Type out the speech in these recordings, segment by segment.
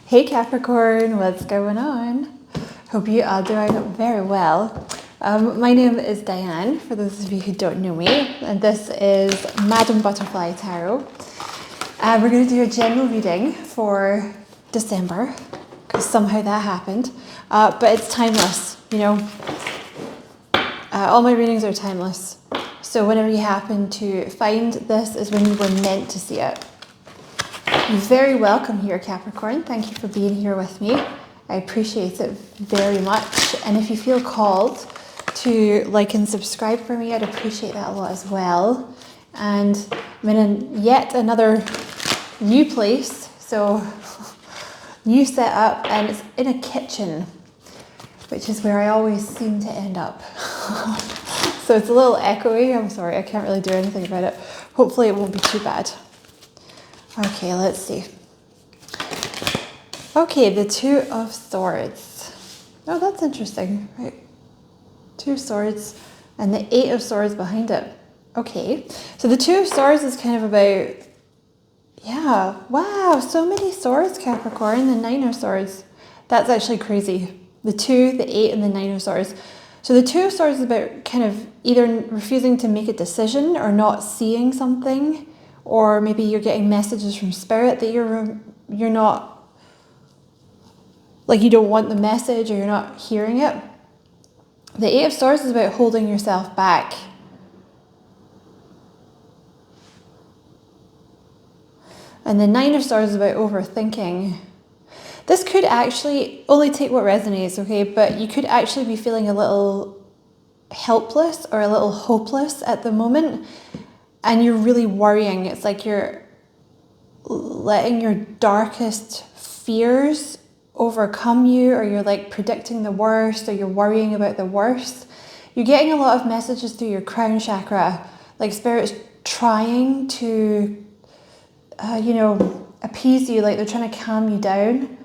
Hey Capricorn, what's going on? Hope you are doing very well. My name is Diane, for those of you who don't know me, and this is Madam Butterfly Tarot. We're going to do a general reading for December, because somehow that happened, but it's timeless, you know. All my readings are timeless, so whenever you happen to find this is when you were meant to see it. You're very welcome here, Capricorn. Thank you for being here with me. I appreciate it very much. And if you feel called to like and subscribe for me, I'd appreciate that a lot as well. And I'm in yet another new place, so new setup, and it's in a kitchen, which is where I always seem to end up. So it's a little echoey. I'm sorry, I can't really do anything about it. Hopefully it won't be too bad. Okay, let's see. Okay, the Two of Swords. Oh, that's interesting, right? Two of Swords and the Eight of Swords behind it. Okay, so the Two of Swords is kind of about, yeah, wow, so many swords, Capricorn. The Nine of Swords, that's actually crazy. The Two, the Eight, and the Nine of Swords. So the Two of Swords is about kind of either refusing to make a decision or not seeing something, or maybe you're getting messages from Spirit that you're not, like you don't want the message or you're not hearing it. The Eight of Swords is about holding yourself back. And the Nine of Swords is about overthinking. This could actually only take what resonates, okay? But you could actually be feeling a little helpless or a little hopeless at the moment. And you're really worrying. It's like you're letting your darkest fears overcome you, or you're like predicting the worst, or you're worrying about the worst. You're getting a lot of messages through your crown chakra, like Spirit's trying to, appease you, like they're trying to calm you down.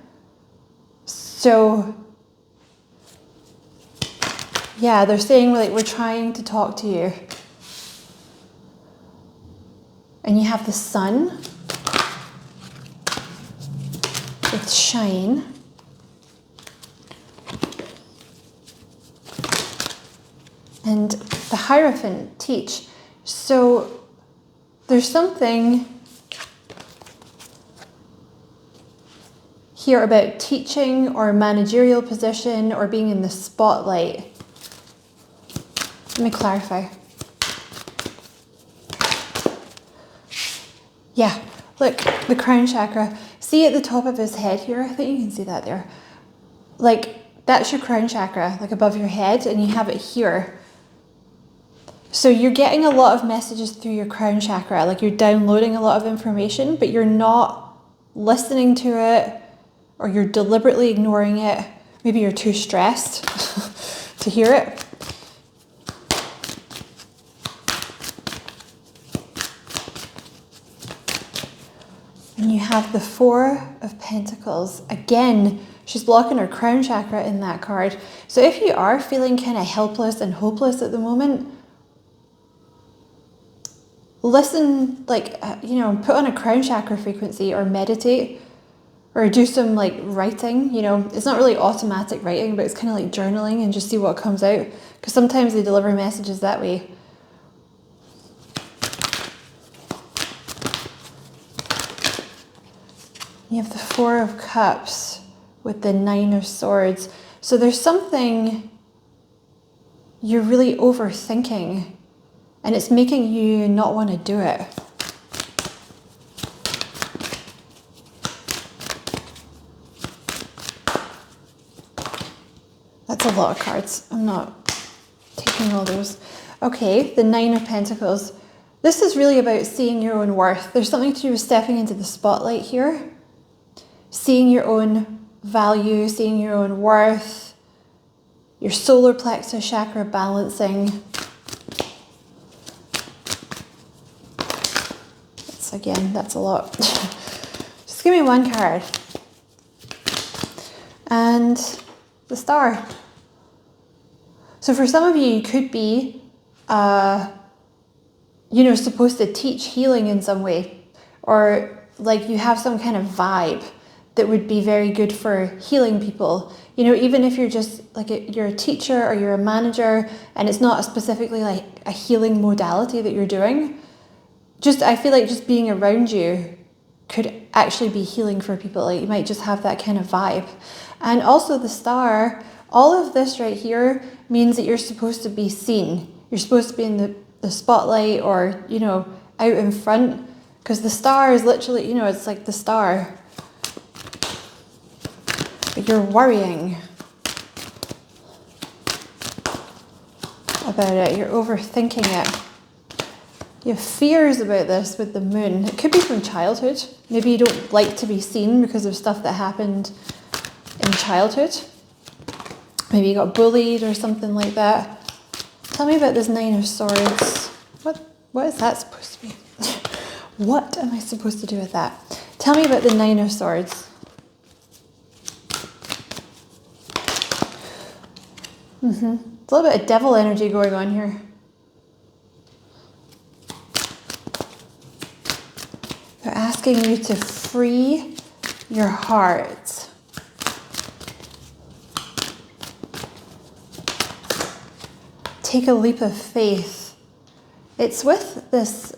So, yeah, they're saying like, we're trying to talk to you. And you have the Sun with shine. And the Hierophant, teach. So there's something here about teaching or managerial position or being in the spotlight. Let me clarify. Yeah, look, the crown chakra. See at the top of his head here? I think you can see that there. Like, that's your crown chakra, like above your head, and you have it here. So you're getting a lot of messages through your crown chakra, like you're downloading a lot of information, but you're not listening to it, or you're deliberately ignoring it. Maybe you're too stressed to hear it. And you have the Four of Pentacles. Again, she's blocking her crown chakra in that card. So if you are feeling kind of helpless and hopeless at the moment, listen, put on a crown chakra frequency or meditate or do some like writing. It's not really automatic writing, but it's kind of like journaling and just see what comes out. Because sometimes they deliver messages that way. You have the Four of Cups with the Nine of Swords. So there's something you're really overthinking, and it's making you not want to do it. That's a lot of cards. I'm not taking all those. Okay, the Nine of Pentacles. This is really about seeing your own worth. There's something to do with stepping into the spotlight here. Seeing your own value, seeing your own worth, your solar plexus chakra balancing. That's a lot. Just give me one card. And the Star. So for some of you, you could be, supposed to teach healing in some way, or like you have some kind of vibe that would be very good for healing people. You know, even if you're just like you're a teacher or you're a manager and it's not specifically like a healing modality that you're doing, I feel like just being around you could actually be healing for people. Like you might just have that kind of vibe. And also the star, all of this right here means that you're supposed to be seen. You're supposed to be in the spotlight or, you know, out in front, because the star is literally, you know, it's like the star. But you're worrying about it. You're overthinking it. You have fears about this with the moon. It could be from childhood. Maybe you don't like to be seen because of stuff that happened in childhood. Maybe you got bullied or something like that. Tell me about this Nine of Swords. What is that supposed to be? What am I supposed to do with that? Tell me about the Nine of Swords. A little bit of devil energy going on here. They're asking you to free your heart. Take a leap of faith. It's with this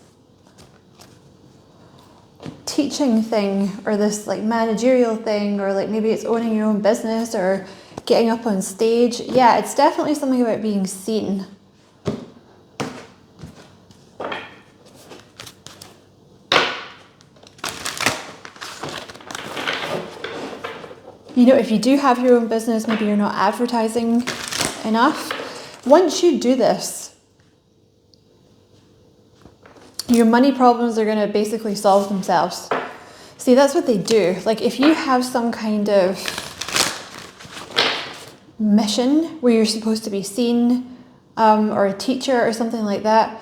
teaching thing or this like managerial thing, or like maybe it's owning your own business or getting up on stage. Yeah, it's definitely something about being seen. You know, if you do have your own business, maybe you're not advertising enough. Once you do this, your money problems are going to basically solve themselves. See, that's what they do. Like if you have some kind of mission where you're supposed to be seen, or a teacher or something like that,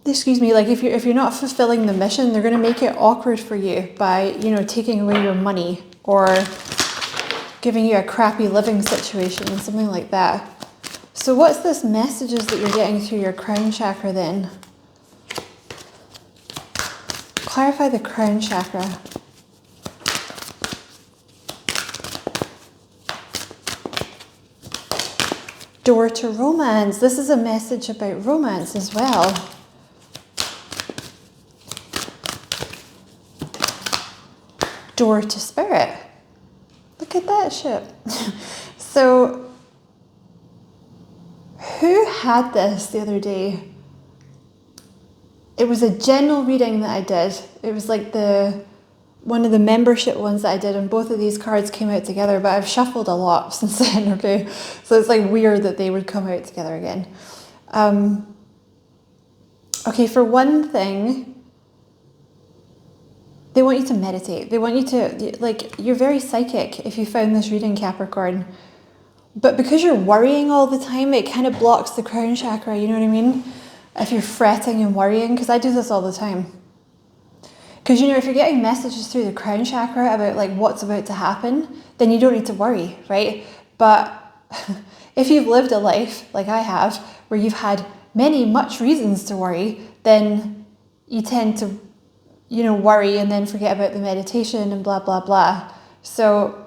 excuse me, like if you're not fulfilling the mission, they're going to make it awkward for you by, you know, taking away your money or giving you a crappy living situation, something like that. So what's this messages that you're getting through your crown chakra then? Clarify the crown chakra. Door to romance. This is a message about romance as well. Door to spirit. Look at that ship. So, who had this the other day? It was a general reading that I did. It was like one of the membership ones that I did, and both of these cards came out together, but I've shuffled a lot since then, okay? So it's like weird that they would come out together again. Okay, for one thing, they want you to meditate. They want you to, like, you're very psychic if you found this reading, Capricorn. But because you're worrying all the time, it kind of blocks the crown chakra, you know what I mean? If you're fretting and worrying, because I do this all the time. Because, you know, if you're getting messages through the crown chakra about, like, what's about to happen, then you don't need to worry, right? But if you've lived a life, like I have, where you've had much reasons to worry, then you tend to, you know, worry and then forget about the meditation and blah, blah, blah. So,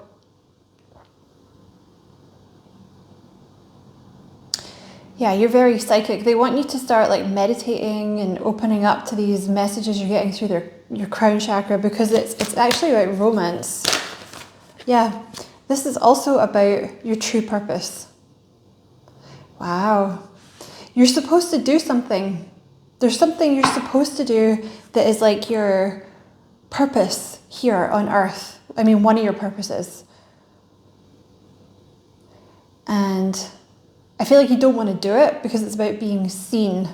yeah, you're very psychic. They want you to start like meditating and opening up to these messages you're getting through your crown chakra, because it's actually about romance. Yeah, this is also about your true purpose. Wow. You're supposed to do something. There's something you're supposed to do that is like your purpose here on earth. I mean, one of your purposes. And I feel like you don't want to do it because it's about being seen.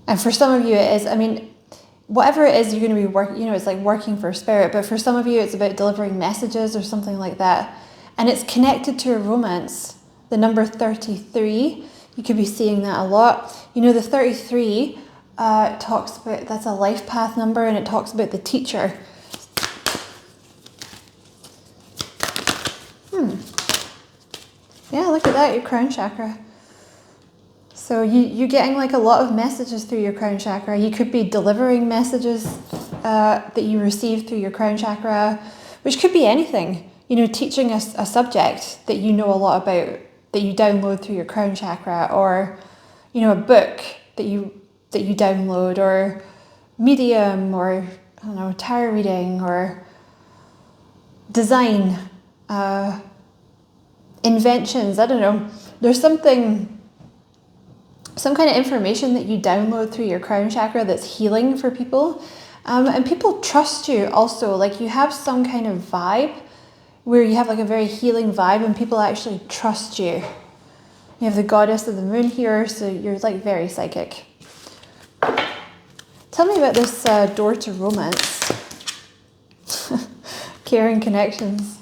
And for some of you it is, I mean, whatever it is you're going to be working, you know, it's like working for spirit, but for some of you it's about delivering messages or something like that. And it's connected to a romance. The number 33, you could be seeing that a lot. You know, the 33 talks about, that's a life path number, and it talks about the teacher. Yeah, look at that, your crown chakra. So you're getting like a lot of messages through your crown chakra. You could be delivering messages that you receive through your crown chakra, which could be anything. You know, teaching a subject that you know a lot about, that you download through your crown chakra, or, you know, a book that you download, or medium, or, I don't know, tarot reading, or design, inventions, I don't know. There's some kind of information that you download through your crown chakra that's healing for people. And people trust you also. Like, you have some kind of vibe where you have like a very healing vibe and people actually trust you. You have the goddess of the moon here, so you're like very psychic. Tell me about this door to romance. Caring connections.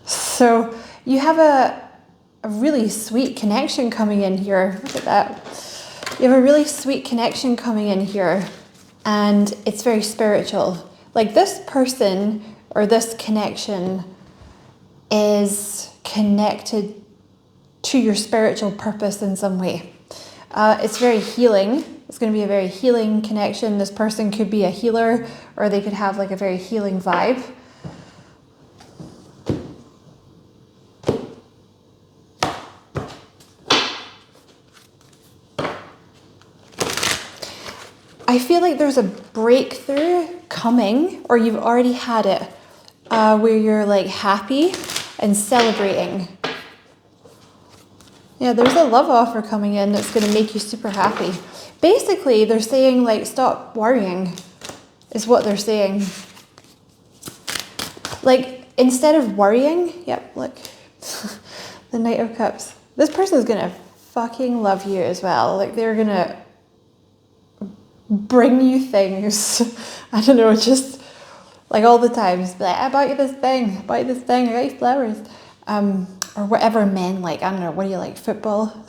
So you have a really sweet connection coming in here. Look at that. You have a really sweet connection coming in here, and it's very spiritual. Like, this person or this connection is connected to your spiritual purpose in some way. It's very healing. It's going to be a very healing connection. This person could be a healer, or they could have like a very healing vibe. I feel like there's a breakthrough coming, or you've already had it, where you're like happy and celebrating. Yeah, there's a love offer coming in that's going to make you super happy. Basically, they're saying, like, stop worrying, is what they're saying. Like, instead of worrying, yep, look, the Knight of Cups. This person is going to fucking love you as well. Like, they're going to bring you things. I don't know, just like all the time. Just be like, I bought you this thing, I got you flowers. Or whatever men like. I don't know, what do you like, football?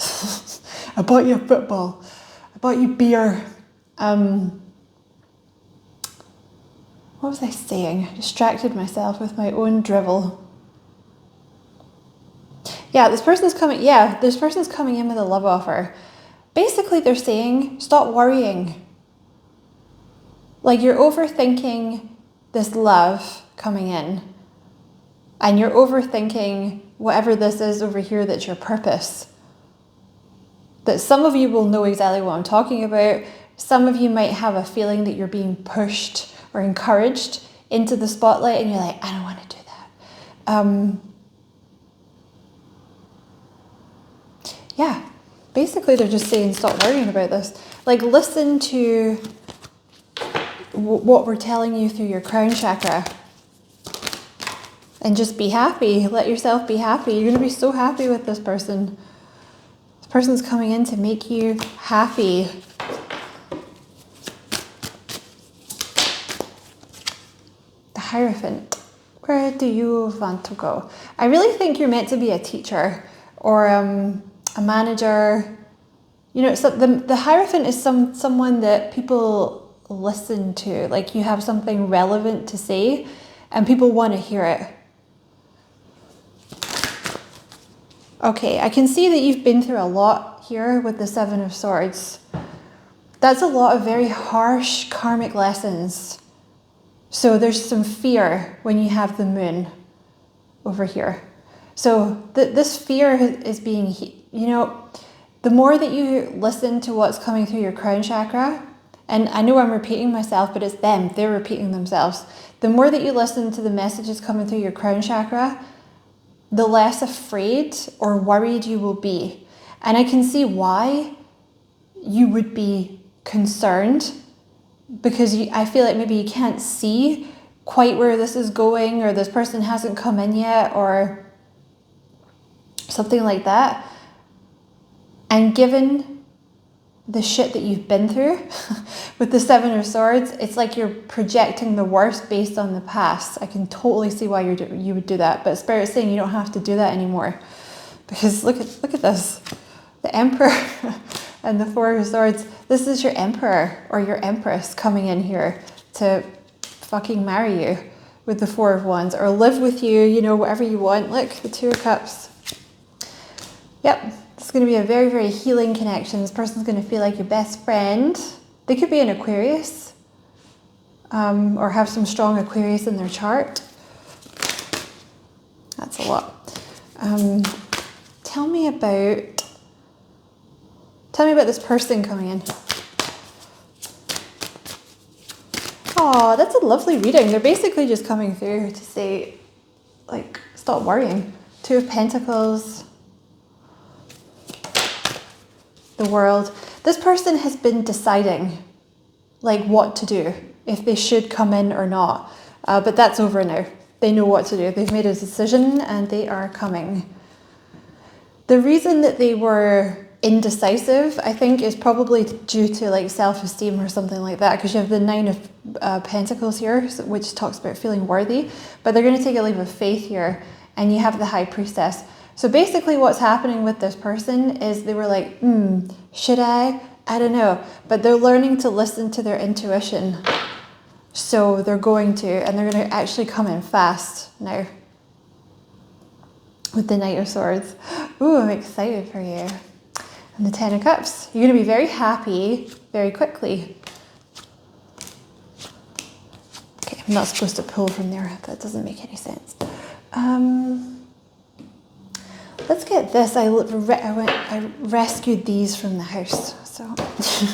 I bought you a football. I bought you beer. What was I saying? I distracted myself with my own drivel. Yeah, this person's coming in with a love offer. Basically, they're saying, stop worrying. Like, you're overthinking this love coming in. And you're overthinking whatever this is over here that's your purpose. That some of you will know exactly what I'm talking about. Some of you might have a feeling that you're being pushed or encouraged into the spotlight, and you're like, I don't want to do that. Yeah, basically they're just saying, stop worrying about this. Like, listen to what we're telling you through your crown chakra. And just be happy. Let yourself be happy. You're going to be so happy with this person. This person's coming in to make you happy. The Hierophant. Where do you want to go? I really think you're meant to be a teacher or a manager. You know, so the Hierophant is someone that people listen to. Like, you have something relevant to say and people want to hear it. Okay, I can see that you've been through a lot here with the Seven of Swords. That's a lot of very harsh karmic lessons. So there's some fear when you have the moon over here. So this fear is being, you know, the more that you listen to what's coming through your crown chakra, and I know I'm repeating myself, but it's them, they're repeating themselves. The more that you listen to the messages coming through your crown chakra, the less afraid or worried you will be. And I can see why you would be concerned, because I feel like maybe you can't see quite where this is going, or this person hasn't come in yet, or something like that. And given the shit that you've been through with the Seven of Swords, it's like you're projecting the worst based on the past. I can totally see why you would do that, but Spirit's saying you don't have to do that anymore, because look at this, the Emperor and the Four of Swords. This is your Emperor or your Empress coming in here to fucking marry you with the Four of Wands, or live with you, you know, whatever you want. Look, the Two of Cups. Yep. It's going to be a very, very healing connection. This person's going to feel like your best friend. They could be an Aquarius. or have some strong Aquarius in their chart. That's a lot. Tell me about this person coming in. Oh, that's a lovely reading. They're basically just coming through to say, like, stop worrying. Two of Pentacles. The World. This person has been deciding, like, what to do, if they should come in or not. But that's over now. They know what to do. They've made a decision and they are coming. The reason that they were indecisive, I think, is probably due to like self-esteem or something like that, because you have the Nine of Pentacles here, which talks about feeling worthy, but they're going to take a leap of faith here, and you have the High Priestess. So basically what's happening with this person is they were like, should I don't know, but they're learning to listen to their intuition. So they're going to, and they're going to actually come in fast now with the Knight of Swords. Ooh, I'm excited for you. And the Ten of Cups. You're going to be very happy very quickly. Okay, I'm not supposed to pull from there. That doesn't make any sense. Let's get this. I rescued these from the house. So let's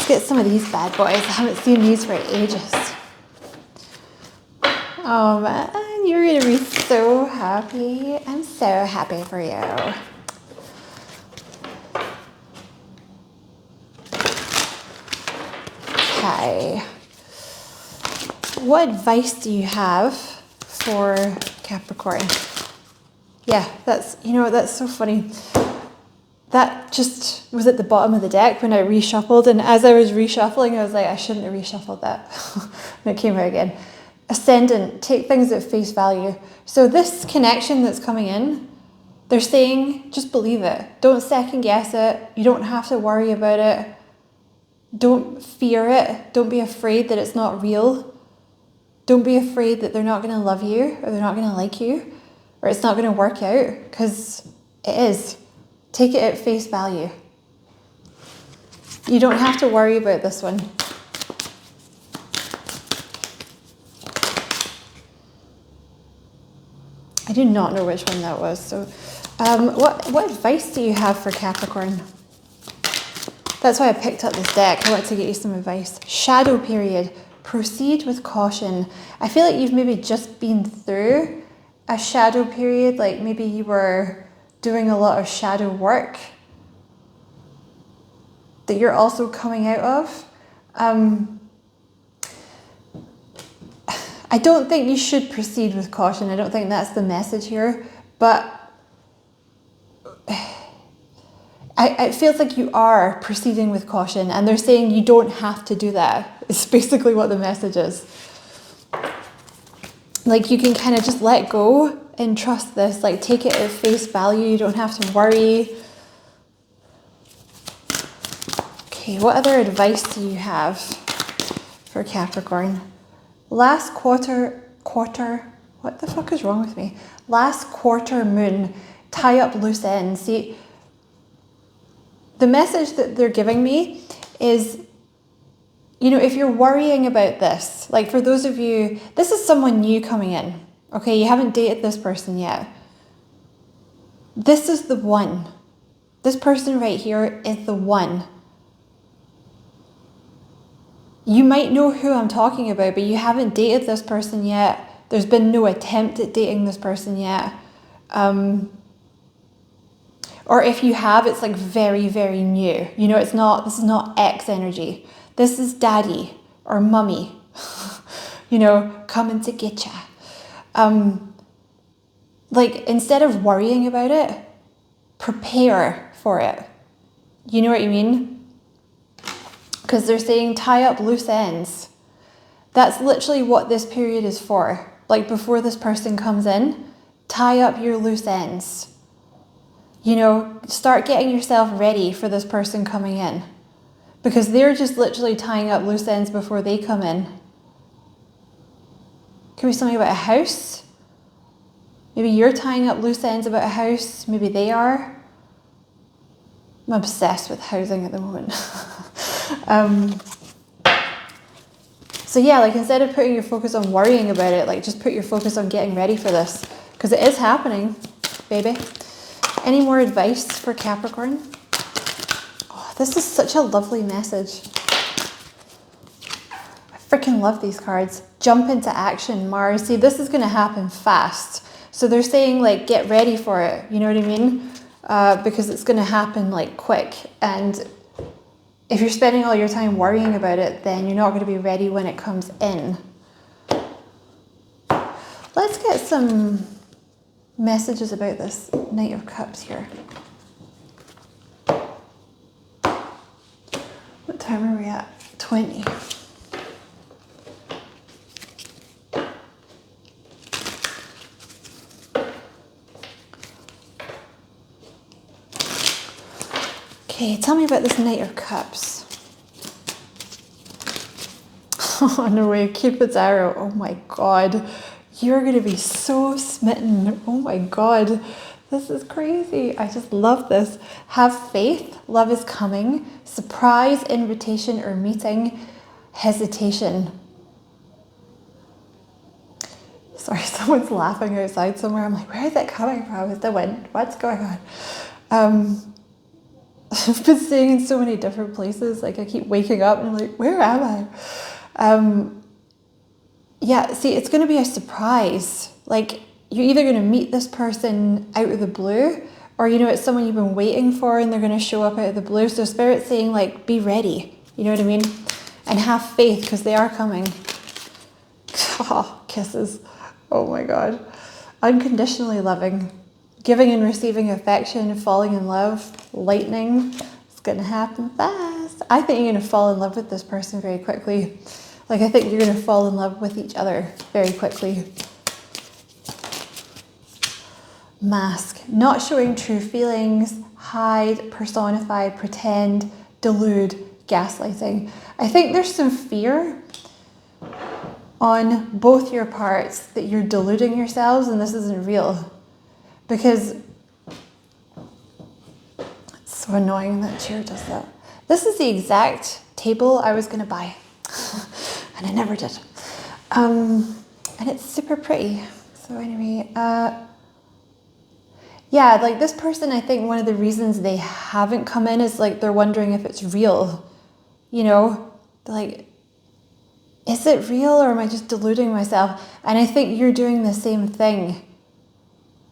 get some of these bad boys. I haven't seen these for ages. Oh man, you're going to be so happy. I'm so happy for you. Okay. What advice do you have for Capricorn? Yeah, that's so funny. That just was at the bottom of the deck when I reshuffled, and as I was reshuffling, I was like, I shouldn't have reshuffled that. And it came out again. Ascendant, take things at face value. So this connection that's coming in, they're saying, just believe it. Don't second guess it. You don't have to worry about it. Don't fear it. Don't be afraid that it's not real. Don't be afraid that they're not going to love you, or they're not going to like you, or it's not going to work out, because it is. Take it at face value. You don't have to worry about this one. I do not know which one that was. So what advice do you have for Capricorn? That's why I picked up this deck. I wanted to get you some advice. Shadow period. Proceed with caution. I feel like you've maybe just been through a shadow period. Like maybe you were doing a lot of shadow work that you're also coming out of. I don't think you should proceed with caution. I don't think that's the message here, but it feels like you are proceeding with caution, and they're saying you don't have to do that. It's basically what the message is. Like you can kind of just let go and trust this, like take it at face value. You don't have to worry. Okay, what other advice do you have for Capricorn? Last quarter, what the fuck is wrong with me? Last quarter moon, tie up loose ends. See, the message that they're giving me is, you know, if you're worrying about this, like for those of you, this is someone new coming in, okay? You haven't dated this person yet. This is the one. This person right here is the one. You might know who I'm talking about, but you haven't dated this person yet. There's been no attempt at dating this person yet. Or if you have, it's like very, very new. You know, this is not ex energy. This is daddy or mummy, you know, coming to get ya. Like instead of worrying about it, prepare for it. You know what I mean? Because they're saying tie up loose ends. That's literally what this period is for. Like before this person comes in, tie up your loose ends. You know, start getting yourself ready for this person coming in. Because they're just literally tying up loose ends before they come in. Could be something about a house. Maybe you're tying up loose ends about a house. Maybe they are. I'm obsessed with housing at the moment. So yeah, like instead of putting your focus on worrying about it, like just put your focus on getting ready for this, because it is happening, baby. Any more advice for Capricorn? Oh, this is such a lovely message. I freaking love these cards. Jump into action, Mars. See, this is going to happen fast. So they're saying like get ready for it, you know what I mean? Because it's going to happen like quick. And if you're spending all your time worrying about it, then you're not going to be ready when it comes in. Let's get some messages about this Knight of Cups here. What time are we at? 20. Okay, tell me about this Knight of Cups. Oh, no way, Cupid's arrow. Oh my God. You're going to be so smitten. Oh my God. This is crazy. I just love this. Have faith. Love is coming. Surprise, invitation or meeting. Hesitation. Sorry, someone's laughing outside somewhere. I'm like, where is that coming from? Is the wind? What's going on? I've been staying in so many different places. Like I keep waking up and I'm like, where am I? Yeah, see, it's going to be a surprise. Like you're either going to meet this person out of the blue, or you know, it's someone you've been waiting for and they're going to show up out of the blue. So Spirit's saying like, be ready. You know what I mean? And have faith because they are coming. Oh, kisses. Oh my God. Unconditionally loving. Giving and receiving affection, falling in love, lightning. It's going to happen fast. I think you're going to fall in love with this person very quickly. Like I think you're going to fall in love with each other very quickly. Mask. Not showing true feelings, hide, personify, pretend, delude, gaslighting. I think there's some fear on both your parts that you're deluding yourselves and this isn't real. Because it's so annoying that chair does that. This is the exact table I was going to buy. And I never did. And it's super pretty. So anyway, yeah, like this person, I think one of the reasons they haven't come in is like they're wondering if it's real. You know, like, is it real or am I just deluding myself? And I think you're doing the same thing.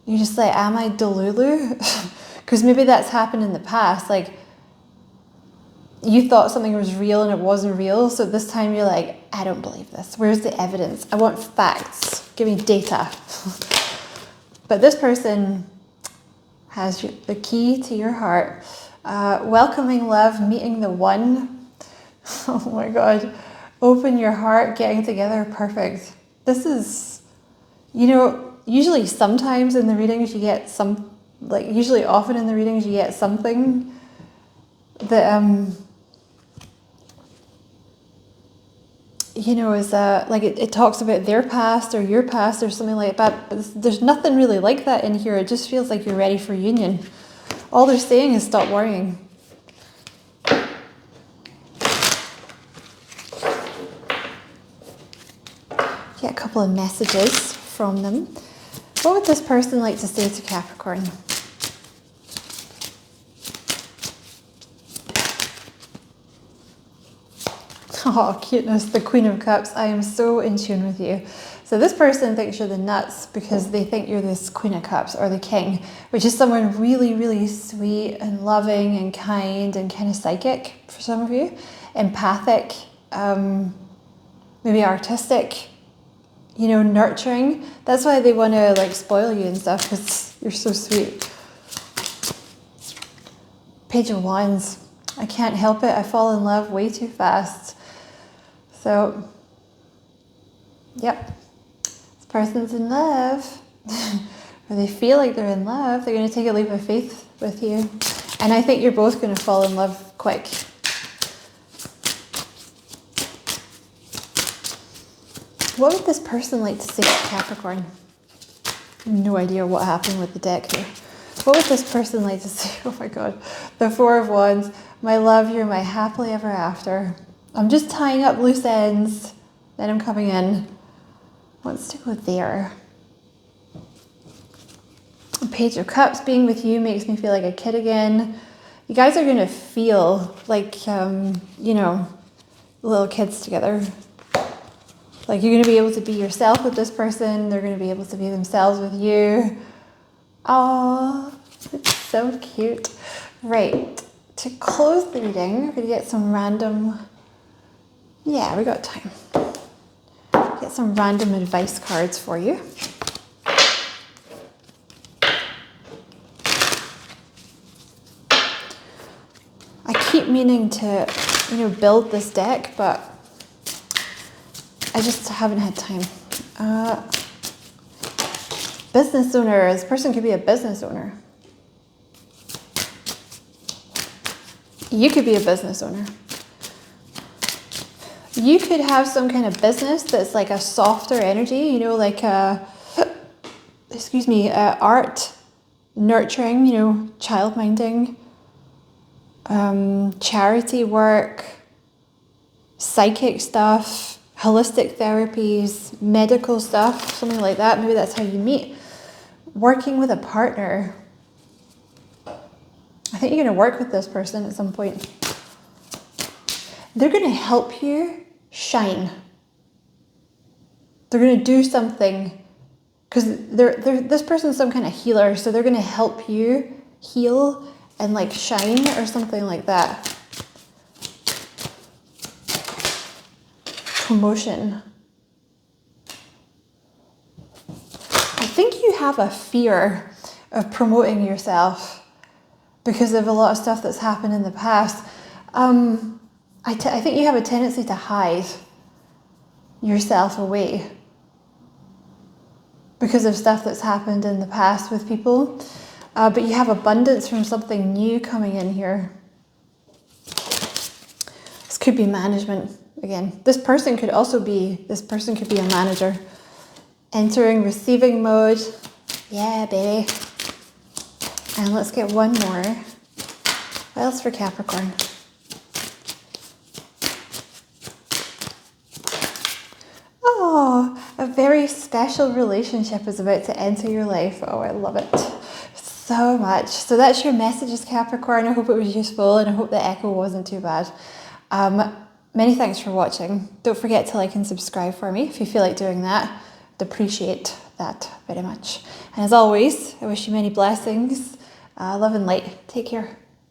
You're just like, am I delulu? Because maybe that's happened in the past. Like, you thought something was real and it wasn't real. So this time you're like, I don't believe this. Where's the evidence? I want facts. Give me data. But this person has the key to your heart. Welcoming love, meeting the one. Oh my God. Open your heart, getting together, perfect. This is, you know, usually sometimes in the readings you get usually often in the readings you get something that, you know, is like it talks about their past or your past or something like that. But there's nothing really like that in here. It just feels like you're ready for union. All they're saying is stop worrying. Get a couple of messages from them. What would this person like to say to Capricorn? Oh, cuteness, the Queen of Cups. I am so in tune with you. So this person thinks you're the nuts because they think you're this Queen of Cups or the King, which is someone really, really sweet and loving and kind and kind of psychic for some of you. Empathic, maybe artistic, you know, nurturing. That's why they want to like spoil you and stuff because you're so sweet. Page of Wands. I can't help it. I fall in love way too fast. So, yep, this person's in love, or they feel like they're in love. They're going to take a leap of faith with you. And I think you're both going to fall in love quick. What would this person like to say to Capricorn? No idea what happened with the deck here. What would this person like to say? Oh my God, The Four of Wands. My love, you're my happily ever after. I'm just tying up loose ends. Then I'm coming in. Wants to go there. Page of Cups, being with you makes me feel like a kid again. You guys are going to feel like, you know, little kids together. Like you're going to be able to be yourself with this person. They're going to be able to be themselves with you. Oh, it's so cute. Right, to close the reading, we're going to get some random, yeah, we got time. Get some random advice cards for you. I keep meaning to, you know, build this deck, but I just haven't had time. Business owner. This person could be a business owner. You could be a business owner. You could have some kind of business that's like a softer energy, you know, like art, nurturing, you know, child minding, charity work, psychic stuff, holistic therapies, medical stuff, something like that. Maybe that's how you meet. Working with a partner. I think you're going to work with this person at some point. They're going to help you shine. They're going to do something because this person's some kind of healer, so they're going to help you heal and like shine or something like that. Promotion. I think you have a fear of promoting yourself because of a lot of stuff that's happened in the past. I think you have a tendency to hide yourself away because of stuff that's happened in the past with people. But you have abundance from something new coming in here. This could be management again. This person could be a manager. Entering receiving mode. Yeah, baby. And let's get one more. What else for Capricorn? Oh, a very special relationship is about to enter your life. Oh, I love it so much. So that's your messages, Capricorn. I hope it was useful and I hope the echo wasn't too bad. Many thanks for watching. Don't forget to like and subscribe for me if you feel like doing that. I'd appreciate that very much. And as always, I wish you many blessings, love and light. Take care.